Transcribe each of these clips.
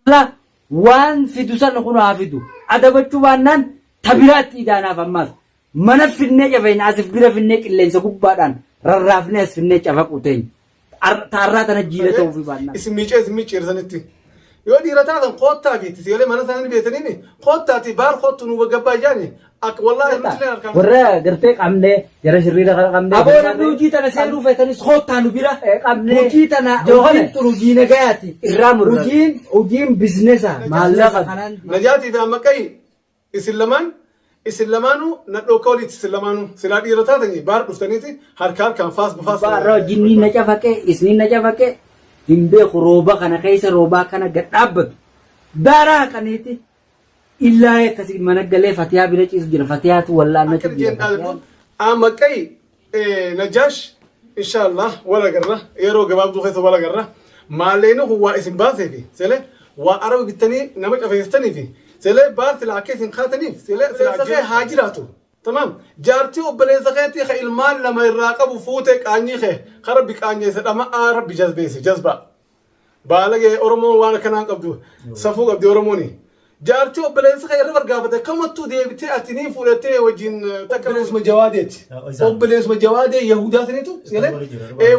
لا وان في دوسان نكون عافيدو أدبتشو بانان تبيرات إدانا فماس منف في النجا فين عزف بيرا في النجا اللي يسقط بادان ررافناس في النجا فكوتين تعرّات نجيلة توفي بانان اسميش إرزانتي يودي رتاعن قطة بيت سيالي ما نسأني بيتنيني قطة تبار قطة نوبجبا جاني والله مثلنا أركان ورا قرتك عمله جرى شريرة عمله أبو نبروجي تنا سيرو فتني سخط تانو بيرا عمله روجي تنا جوهن روجي نجاتي الرام روجين بزنسا مالك نجاتي ده مكاي إسلامانو ندو كولي إسلامانو سلادي رتاعني بار بستنيتي هركار كان فاس بفاس بار جيني نجافك إسني نجافك هندي خروبا كنا كيس روبا كنا قطعبت دارا كنيتي إلا كسي منقلة فتيا بيرج إسجر فتيات ولا نتجين أمكاي نجاش إن شاء الله ولا قرة يرو جباب دو خيس ولا قرة ما لينه هو اسم باسه في سله وعرب بالتاني نمك أفيستاني في سله بارت العكس إن خاتني سله هاجراتو تمام جارتي وبليزقتي خي المال لما يراقب وفوتك عني خي خربك عني سلام رب جذبة بالغ أورمون وانا كان قبضو صفوق قبض أورموني جارتي وبليزق خي ربر قابته كم تو دي بتي أتنين فولتي وجين تكبر اسمه جوادات وبليز اسمه جوادة يهودا ثنيتو سيله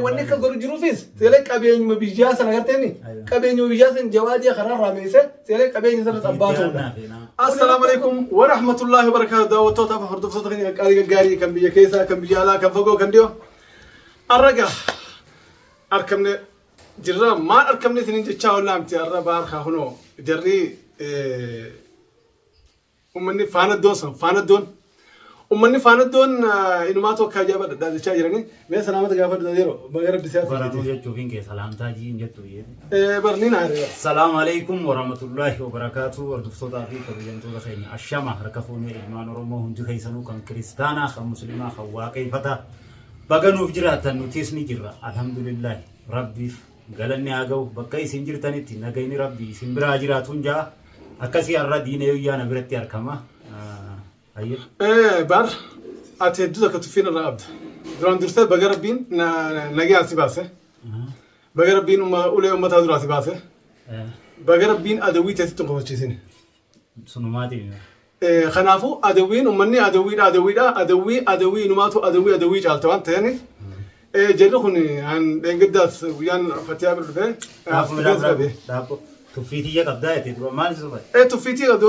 ونك الجرو جروفيس سيله كابين مبيجاس أنا قلتني كابين مبيجاس جوادي خرار راميسه سيله كابين زرت أباتو السلام عليكم ورحمة الله وبركاته وتوتا فردو صدقني قاري كم بيجا كيسا كم بيجا لا كم فوقو كم ديو الرجع أركمنا جرا ما أركمنا ثنين جتشاو لامتي الربع أرخا هنو جري أمني فاند دون إنه ما توقع جابر ده جتشا جراني ما سلامة جابر ده ديرو بغير بسيط برادو يجوفين كي سلام تاجي نجتو يه برنين عارف السلام عليكم ورحمة الله وبركاته وردفتو تافي كبيرنتو بسيني الشمع ركفوني إيمان رومو هندو خيسانو كان كريستانا خم مسلمة خواقي فتا بغنو فجرات نوتيسني جرا الحمد لله ربي قالني أجو بكاي سنجر تانيتي نجيني ربي سنبرا جراتون جا أكاسي الردين يويانا برتي أركما أيه بار أتيدو كتفين الرابد دران درسل بقربين نجي أسيباسه بقربين أولي تهدر أسيباسه بقربين أدوي تستون كوتشيسين سنوماتي خنافو أدوين أمني أدوي نماتو أدوي جالتوان تاني جلوخني عن إنجداس ويان فتياب الفه دابو تفيتي قبضاء تدرو ما نسوي تفيتي قبض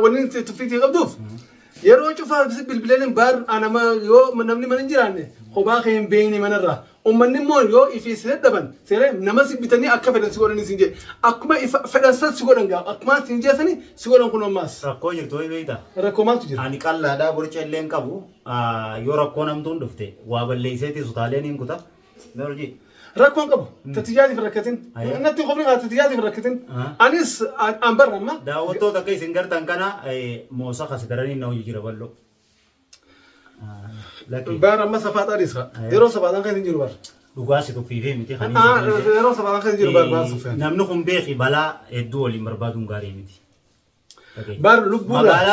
ونين تفيتي قبضوف يروح شوفها بس بالبلاد بار أنا ما يو منامني منجراني خباخين بيني منرة ومني مول يو يفيسه دبن سيره نمسك بتاني أكفر سيقولني سنجي أكما فدرسات سيقولنجا أكما سنجي سني سيقولن كنا ماس ركوج التوي بيدا ركومات تجري أنا كلا دا بريش اللين كابو يو ركونام تون دفته وابل ليسيتي سطالين إن كتا نرجي ركون كابو تتجازي في الركتين نتي خبرنا تتجازي في الركتين أنيس أمبر ما داوتو تكاي سنجر تانكنا موسى خسراني نو يجرا بلو بار ما سفاتا ريسا يرو سفاتا كان يجرو بار لغاسي تو في متي خاني يرو سفاتا كان يجرو بار سفيان نمنكم بيخي بلا الدول مربادون غاري متي بار لبورا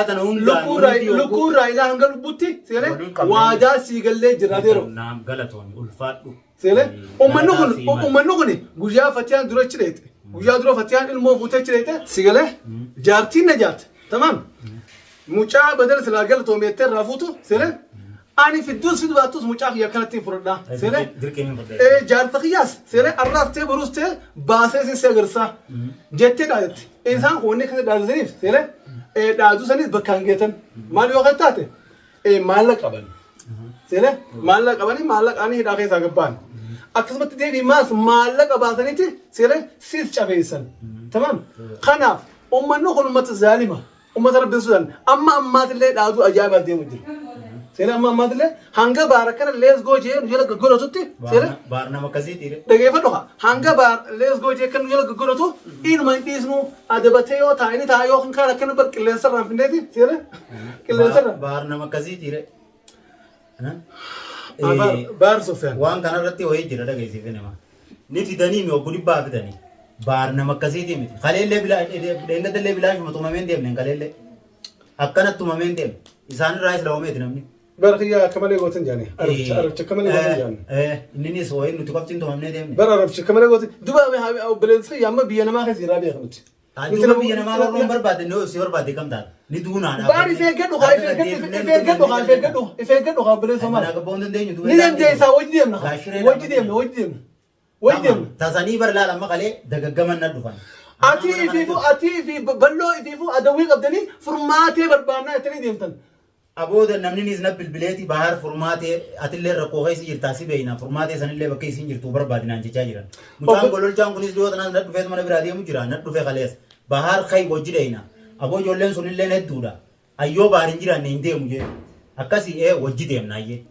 إلى هنقول لبوتي سيره واجا سيجلة جراديرو نعم غلطوني ألفات سيره أمنوغني بوجا فتيان درو شريت بوجا درو فتيان المو فوتة شريته سيجلة جارتي نجات تمام مچا بدل سلاجل توميتر رافوتو سيره أنا في الدوس في دواتوس مچا هي كانت تفردا سيره جارت قياس سيره أرناته بروسته باسه سيجرسا جت دايت إنسان هوني كده دارزنيف سيره دادو سنيد بكانجيتن مال يوقتاته مالك أباني سيره مالك أباني مالك أنا هيدا كيس أقبان أكسبت تدي ماس مالك أباسنيتي سيره سيف شافيسن تمام خناف أمنو خنومة الظالمة أمة رب السودان أما تلي دادو أجاب الدين مجري سيره أما تلي هانجا باركنا ليس جوجي نجلا غغورو توتي سيره بارنا مكازي تيري دغه فدوها هانجا بار ليس جوجي كن نجلا غغورو تو إن ما ينتيسنو أدبتيو تايني تايو خن كارا كن بر كليسر رافندتي سيره كليسر بارنا مكازي تيري بار سفيان وان كان رتي وهي جرا دغه سيفنه ما نفيداني مي وغدي بافداني بارنا مكازي تيمي خليل بلا دنگت لي بلا متوممن ديم نن خليل أكنت توممن ديم إنسان رايس لومي تنامني برخيا كمالي قوتن جاني أربش كمالي قوتن جاني إنني سوين نتوقفتين توممن ديم بر أربش كمالي قوتن دوبا مي هاي أو بلنسخي ياما بيانا ما خسي رابي خمت Aduh lebih yang malu orang berbadi, no siapa berbadi kamu tak? Ni duna ada. Bari feket doa, feket doa beri sama. Mana kebondon deh itu. Ni dem desa wajib na. Wajib. Tasani berlala makale daga gaman na dufan. Ati fi ballo ififu adawi qabdani formate barbana tani demtan. Abo da namni nisna bilbileti bahar formate atille rako gaisi jirtasi beina formate sanille bakai sinjir tu berbadi nanti cajiran. Mutan golol jang kunis dua tanah nat dufe mana beradi amu jiran nat dufe kales. Bahar khai wajiraina. Abo jollen sunille net duda. Ayo baharin jiran ninde muje. Akasi wajidem na ye.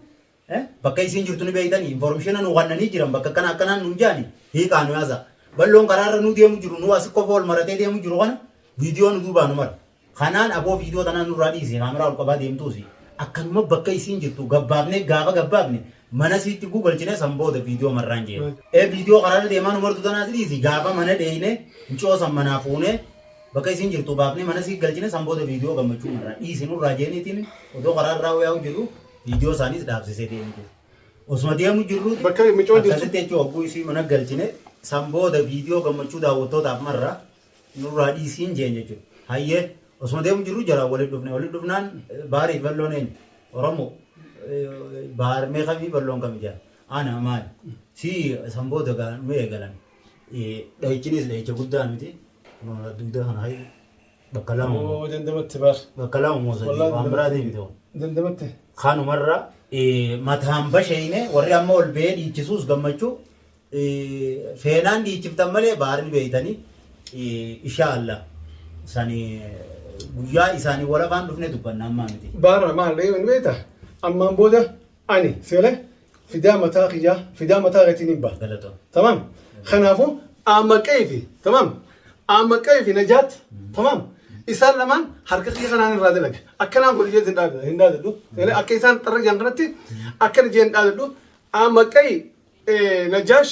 Bakai sinjir tu ni beitani information anu wanna ni jiran bakka kana nunjani. Hi kanu yaza. Ballon karara nu dia mujuru nu asik kofol marate dia mujuru kan video nu duba nomor kanan abo video tanan nu radi si kamera ul kabadi imtu si akan mo bakai sinjir tu gabbabne gabbabne mana si tu google chine sambo da video marranje video karara dia man nomor tu tanan si gaba mana deine ncho sammana phone bakai sinjir tu babne mana si galchine sambo da video gamchu marra isi nu rajeni tin odo karara rawo yaw jiru video sani dabse se de usma dia mujuru bakai micho di te cho abu isi mana galchine sambo da video gamchu da woto da marra nurra di sinje jechu hayye osmo dem jiru jara wale dufnan bari ballone oromo bar me khabi ballon kam ja ana mal si sambo da ga me galan dai chinis le chugudda miti no duda han hay bakalam o dendemat bar bakalam mo sa amra de video dendemat khanu marra matham bashine warri amol be di chisus gamchu feenaan dhiichiftan malee baarin beeytanii inshaallah sanii guyyaa isaanii walafaan dhufne dubbanna ammaa miti. Baara maal eegan beeta ammaan booda ani seele fidaa mataa kiyyaa fidaa mataa gatiin hin baha. Galatoo. Tamam. Kanaafuu amma qeefi tamam amma qeefi najaat tamam isaan lamaan harka kiyya kanaan irraa dalaga akkanaan godhi jee hin dhaadadhu seele akka isaan xarra jaan kanatti akkana jee hin dhaadadhu amma qeefi نجاش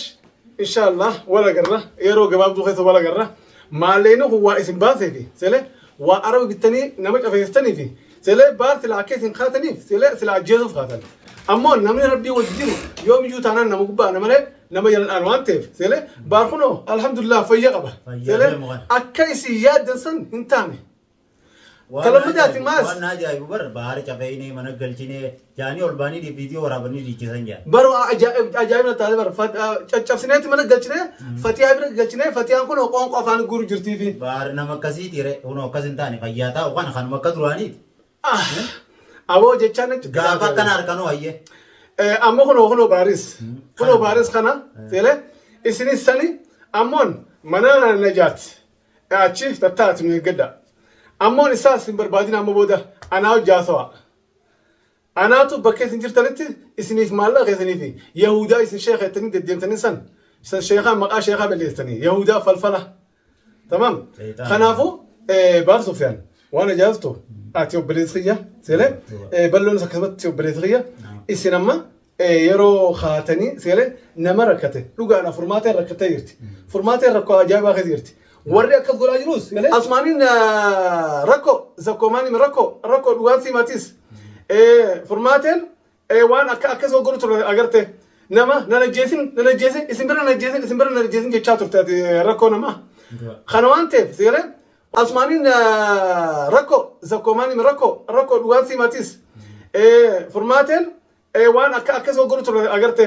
إن شاء الله ولا قرة يرو جباب دوخيس ولا قرة ما لينه هو اسم باثي فيه سله وأرو بالتاني نمك أفيستني فيه سله باث العكيس خاتني سله جيزوف خاتن أما نمني ربي وجدين يوم يجوا تانا نمكبا نمره نما يل الأنوان تيف سله بارخنو الحمد لله فيقبه سله أكيس ياد دنسن إنتامي Kalamadaati maas. Waan ajaa'ibu bar bahar cafeene mana galchine jaani ol baanii di video waraabanii dhiichisan jaa. Baru ajaa'ibna taate bar caccabsineeti mana galchine fatiyaa bira galchine fatiyaan kun qoonqoo afaan guru jirtii fi. Bahar nama akkasii tiire kun akkas hin taane fayyaa taa'u kan kanuma akka duraaniiti. Aboo jechaan gaafa akkana harkanoo hayyee. Amma kunoo baaris kana seele isinis sani ammoon mana najaat achi tattaati nu eeggadda. Ammoon isaas hin barbaadin amma booda anaa hojjaasawa. Anaatu bakkee isin jirtanitti isiniif maallaqa keessaniifi Yahudaa isin sheekheettanii deddeemtanii san sheekaa maqaa sheekaa balleessanii Yahudaa falfala. Tamam. Kanaafuu Baar Sufyaan waan ajaa'ibtu ati obboleessi kiyya seele balloon akkasumatti obboleessi kiyya isin amma yeroo kaatanii seele nama rakkate dhugaadha furmaateen rakkatee jirti. Furmaateen rakkoo ajaa'ibaa keessa jirti. warri akkas godhaa jirus asmaaniin rakkoo zakkoomanii rakkoo dhugaansi matis furmaateen waan akkas godhu ture agarte nama nanajjeesin isin bira nanajjeesin jechaa turte rakkoo nama kana waan ta'eef seereen asmaaniin rakkoo zakkoomanii rakkoo dhugaansi matis furmaateen waan akkas godhu ture agarte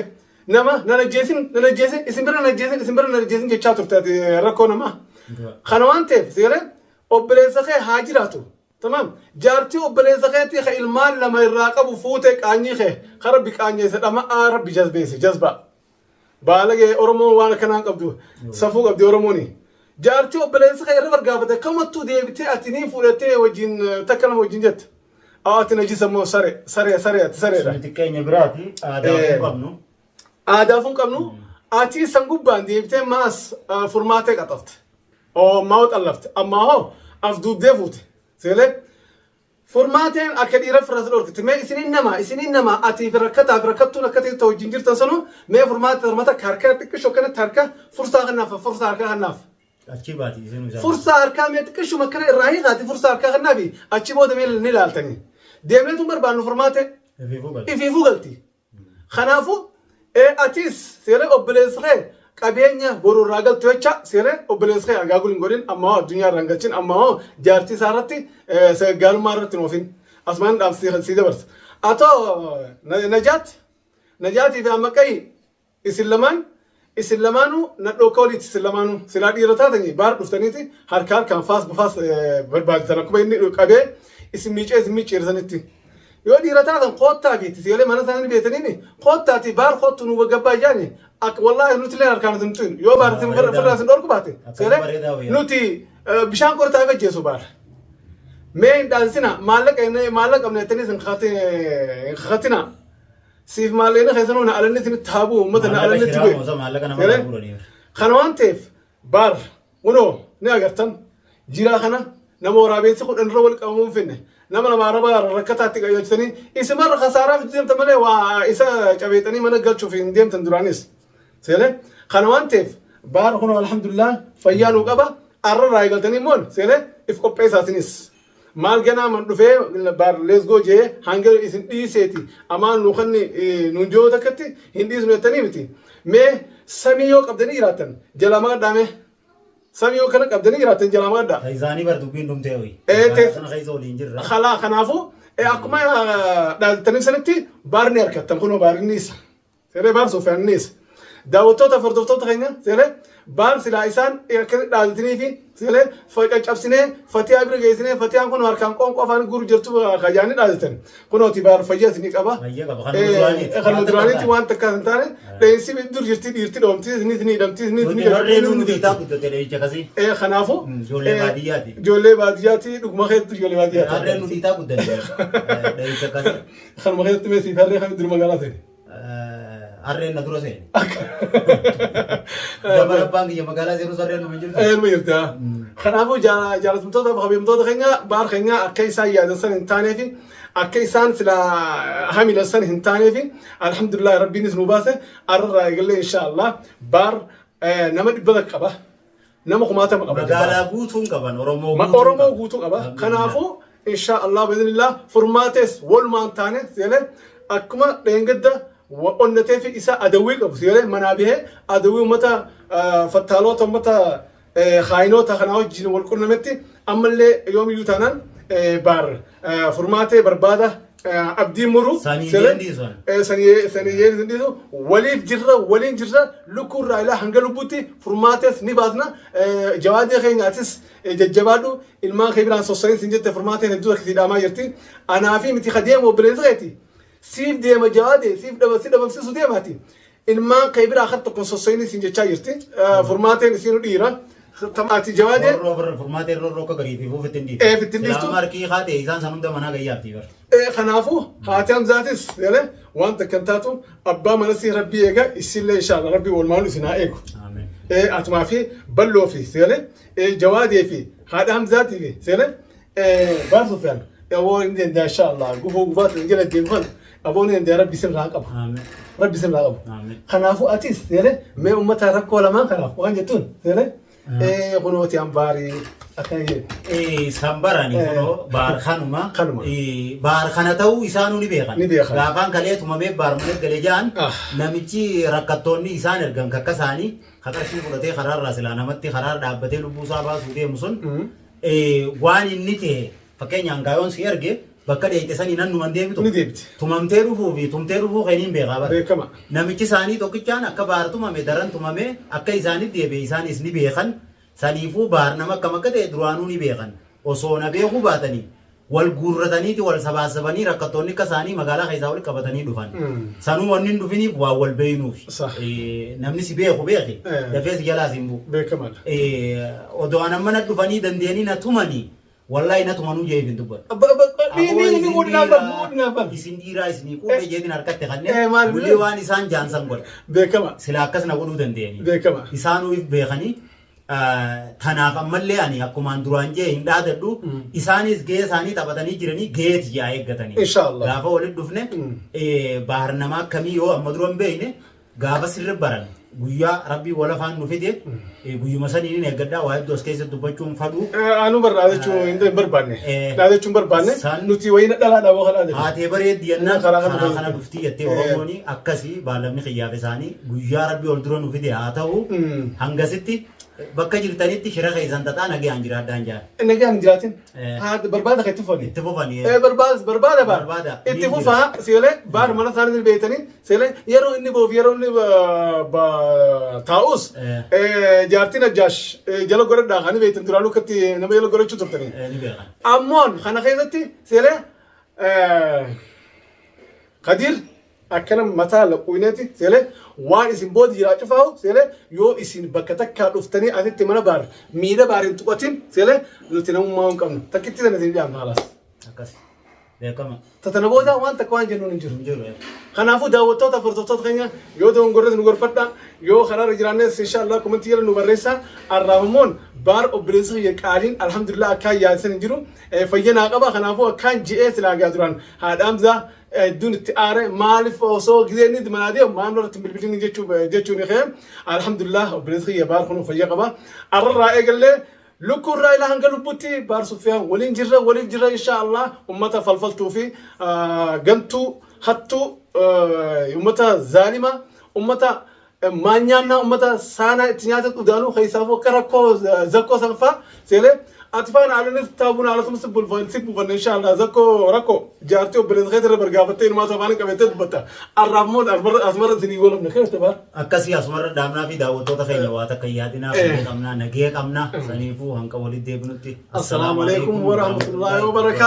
nama nanajjeesin isin bira nanajjeesin jechaa turte rakkoo nama خانوان تيف زيرة أبليزخي هاجراتو تمام جارتي أبليزخي تيخ المال لما يراقب وفوتك عنيخي خربك عني سلام ربي جذبة بالغ أورمو وانا كنان قبضو صفو قبضي أورموني جارتي أبليزخي رفر قابته كم تو دي بتي أتنين فولتي وجين تكلم وجين جت أتنا جسمه سريع سمتكين براتي آدافون قبنو أتي سنقوب باندي بتي ماس فرماتك أطفت أو موت ألفت أما هو أفدود ديفوت سيلك فورماتين أكيد يرفرز الأورك تما إسنين نما أتي في ركبتو نكتي توجينجر تنسنو ما فورمات كاركة تكشو كانت تاركة فرصة غناف أشيباتي فرصة أركا ما تكشو مكان الرأي غادي فرصة أركا غنابي أشيبو دميل نيلال تاني دميل تمر بانو فورماتي إفي فوقلتي خنافو أتيس سيلك أبليس غير qabeenya boru raagaltu jecha seere obboleessa kee agaagul hin godhin amma addunyaa irraan galchin amma jaartii isaa irratti gaalummaa irratti noofin asumaan dhaamsii si dabarsa atoo najaatii fi amma qayi isin lamaanuu nadhoo kooliiti isin lamaanuu silaa dhiira taatanii baar dhuftaniiti harkaan faas barbaachisan akkuma inni qabee isin miiceersanitti yoo dhiira taatan qoottaa fi seelee mana isaanii beetaniini qoottaati baar qoottu nu gabbaa jaani ak wallahi nuti leen harkaan isin tuin yoo baar isin furdaa isin dhorku baate seelee nuti bishaan qortaa gajjeessu baar mee hin dhaansina maallaqa qabneettanii isin kakatina siif maalleena keessanuu na alanni isin taabuu uummata na alanni itti bu'e kana waan ta'eef baar kunoo ni agartan jiraa kana nama waraabeessi kudhan irra wal qabamuun finne nama lama rakkataatti qayyachisanii isimarra khasaaraa fi deemtan malee waa isa cabeexanii mana galchuuf hin deemtan duraanis seelee kana waan ta'eef baar kunoo alhamdulillah fayyaanuu qaba arra eegaltanii immoo seelee if qopheessaatinis maal ganaa man dhufee baar leesgoo jee hanga isin dhiiseeti amaan nu kanni nuun joo takkatti hin dhiisnu jettanii miti mee samii yoo qabdanii jiraattan jalama gadhaame samii yoo kana qabdanii jiraattan jalama gadhaa Isaanii bar dubbiin dhumtee ho'i. Sana keessa waliin jirra. Khalaa kanaafuu akkuma dhaaltanii sanitti baarni harkattan kunoo baarniis seelee baar soofiyaanis daawwattoota hordoftoota keenya seelee baar silaa isaan dhaaltanii fi seelee caccabsinee fatii abira geessinee fatiin kun harkaan qoonqoo afaan guru jirtu kajaanii dhaaltan kunooti baar fayyaa isinii qaba. Kan duraanitti waan takka hin taane dheensi dur jirti dhiirti dhoomti isinii hidhamti kanaafuu ijoollee baadiyyaati dhuguma keessatti ijoollee baadiyyaati. Harreen nu dhiitaa guddanne. Kanuma keessatti meesii harree kan dur magaalaa ta'e. Harreen na dura seene. Dabala abbaan kiyya magaalaa seenus harreen nu hin jirtu. Eeruma jirti. Kanaafuu jaalatamtoota fi qabeemtoota keenya baar keenya akka isaan yaadan san hin taanee fi akka isaan sila hamilan san hin taanee fi alhamdulillah rabbiinis nu baase arraa eegallee inshaallah baar nama dhibbata qaba. Nama kumaatama qaba. Magaalaa guutuun qaban Oromoo guutuu qaba. Kanaafuu inshaallah biiznillah furmaates walumaan taane seelee akkuma dheengadda onnatee fi isa adawwii qabu seelee manaa bihee adawwii uummata fattaalota uummata khaayinoota kanaa wajjin wal qunnametti ammallee yoomiyyuu taanaan baar furmaatee barbaada abdii muruu saniyyeen dindisu waliin jirra lukkuurraa ilaa hanga lubbuutti furmaatees ni baasna jawaadii keenyaatis jajjabaadhu ilmaan kee biraan sossaniin sin jette furmaateen hedduu akkasii dhaamaa jirti anaa fi miti kadeemu obboleessa keeti siif deema jawaadee siif dhabamsiisu deemaati ilmaan kee biraa akka tokko sossaniin sin jechaa jirti furmaateen isiinu dhiira Tamaati jawaadee. Furmaatee rorroo akka garii fi fuufitti hin dhiistu. Markii haatee isaan san hunda manaa gayyaabtii bar. Kanaafuu haati hamzaatis waan takkan taatu abbaa manasii rabbii eega isillee inshaallah rabbii walumaan isin haa eegu. Atumaa fi balloo fi jawaadee fi haadha hamzaatii fi baar Sufyaan aboo inni danda'a inshaallah gufuu gufaatu hin jala deemfan aboo inni danda'a rabbi isin raa qaba. Rabbi isin raa qaba. Kanaafuu atis mee uummata rakkoo lamaan kanaaf waan jettuun kunooti ambaarii akkana sambarani kuno baar kanuma baar kana ta'uu isaanuu ni beekan gaafaan kalee tumamee baar malee galee jaan namichi rakkattoonni isaan ergan kakka isaanii qarshii fudhatee karaarraa silaa namatti karaar dhaabbatee lubbuusaa baasuu deemu sun waan inni ta'e fakkeenyaan gaayoon si erge bakka dheeyite sanii nannuman deebitu tumamtee dhufuu fi tumtee dhufuu keeniin beekaa bara namichi isaanii tokkichaan akka baar tumame daran tumame akka isaaniif deebi'e isaanis ni beekan saniifuu baar nama akkam akka ta'e duraanuu ni beekan osoo na beekuu baatanii wal guurrataniiti wal sabaasabanii rakkattoonni akka isaanii magaalaa keessaa wal qabatanii dhufan sanuu wanni hin dhufiniif waa wal beeynuuf namni si beeku beeke dafees jalaas hin bu'u odoo anan mana dhufanii dandeenii na tumanii wallahi na tumanuu jee hin dubbat ni mudnaafa isin dhiiraa isinii quufe jeetiin harkatte kanneen bulii waan isaan jaansan godha beekama sila akkas na godhuu dandeenii beekama isaanuu if beekanii kanaaf ammallee ani akkumaan duraan jee hin dhaadadhu isaanis gahee isaanii taphatanii jiranii gaheeti yaa eeggatanii gaafa walitti dhufne baar namaa akkamii yoo amma dura hin beekne gaafa sirri baran guyyaa rabbii wala faan nu fide guyyuma saniin eeggadhaa waa hedduu as keessatti dubbachuun fadhu. Anu barbaadachuu hin barbaanne. Dhaadachuu hin barbaanne. Nuti wayina dhalaadhaa boo kana dhaadachuu. Haatee bareeddi yennaan kana dhuftii jettee Oromooni akkasii baalamni xiyyaaf isaanii guyyaa rabbii ol dura nu fide haa ta'u hangasitti bakka jirtanitti shira keessan tataa nagaan jiraadhaan jaa. Nagaan jiraatin. Barbaada kan itti fufani. Itti fufani. Barbaada baar. Itti fufaa seelee baar mana isaanii beekanii seelee yeroo inni boof yeroo inni taa'us jaartiin Najaash jala godhadhaa kan beektan duraanuu akkatti nama jala godhachuu turtanii. Ammoon kana keessatti seelee Kadir akkana mataa laquuneeti seelee waan isin boodi jiraa cufaa'u seelee yoo isin bakka takkaa dhuftanii asitti mana baar miidha baariin tuqatin seelee nuti namummaa hin qabnu takkitti sana isin dhiyaanna halas. Akkasi. Beekama. Tatana booda waan takka waan jennuun hin jiru. Kanaafuu daawwattoota furdoftoota keenya yoo doongorres nu gorfadha yoo karaarra jiraannes inshallah komentii jala nu barreessa arraabamoon baar obboleessa qaaliin alhamdulillah akkaan yaadsan hin jiru fayyanaa qaba kanaafuu akkaan ji'ee silaagaa duraan haadhaamzaa دون التعارة مالف وصو جزيني دمنادي وما نورت بالبلدين جتشوني خير الحمد لله وبنزغي بارخنو فيقبا الرأي قال لي لكو الرأي لهن قالوا بوتي بار سفيان ولين جرة إن شاء الله أمتا فلفلتو في قمتو حتو أمتا ظالمة أمتا مانيانا أمتا سانا اتنياتت ودانو خيسافو كراكو زكو سنفا سيلي أتفانا على نفتابون على تمسك بالفن إن شاء الله زكو ركو جارتي وبلد خير برقافتين ما تفانا كبيتت بتا الرحمون أسمر الدنيا ولا من خير تبار أكاسي أسمر دامنا في دعوتو تخيل واتا كيادنا كمنا نجيه كمنا سنيفو هنك ولد ديبنوتي السلام عليكم ورحمة الله وبركاته.